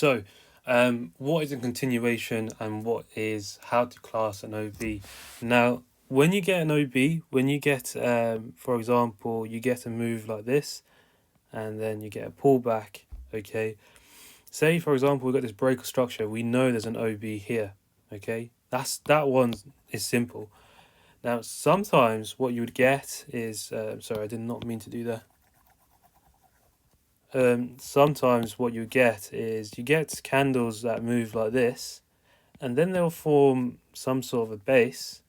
So, what is a continuation and what is how to class an OB? Now, when you get an OB, when you get, for example, you get a move like this, and then you get a pullback. Okay, say for example we got this breaker structure. We know there's an OB here. Okay, that one is simple. Now, sometimes what you would get is, sorry, I did not mean to do that. Sometimes what you get is you get candles that move like this, and then they'll form some sort of a base,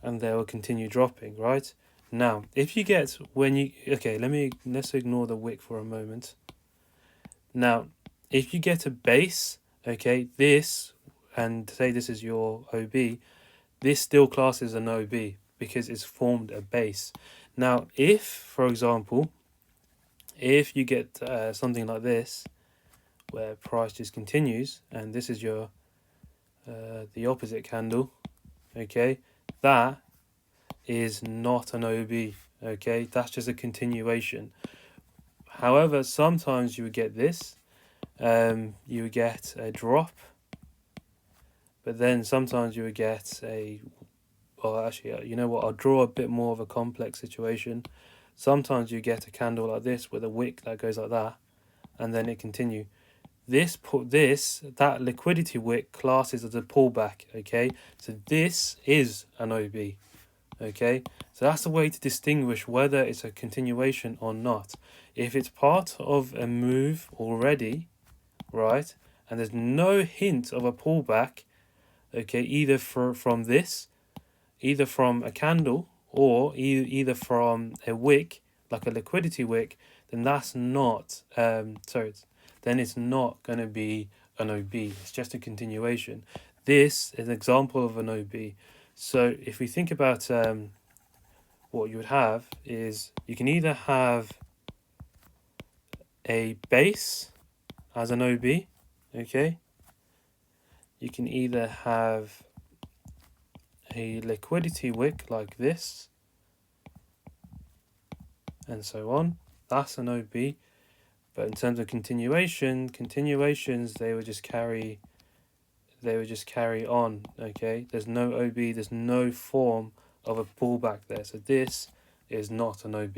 and they will continue dropping, right? Now, if you get okay, let's ignore the wick for a moment. Now, if you get a base, okay, this, and say this is your OB, this still classes an OB because it's formed a base. Now, if, for example, if you get something like this, where price just continues, and this is your the opposite candle, okay, that is not an OB, okay, that's just a continuation. However, sometimes you would get this, you would get a drop, but then sometimes you would get well, actually, you know what, I'll draw a bit more of a complex situation. Sometimes you get a candle like this with a wick that goes like that, and then it continue. That liquidity wick classes as a pullback, okay? So this is an OB, okay? So that's the way to distinguish whether it's a continuation or not. If it's part of a move already, right, and there's no hint of a pullback, okay, either from this, either from a candle, or either from a wick, like a liquidity wick, then that's not, then it's not going to be an OB. It's just a continuation. This is an example of an OB. So if we think about what you would have is you can either have a base as an OB, okay? You can either have a liquidity wick like this, and so on. That's an OB. But in terms of continuations, they would just carry on, okay? There's no OB, there's no form of a pullback there. So this is not an OB.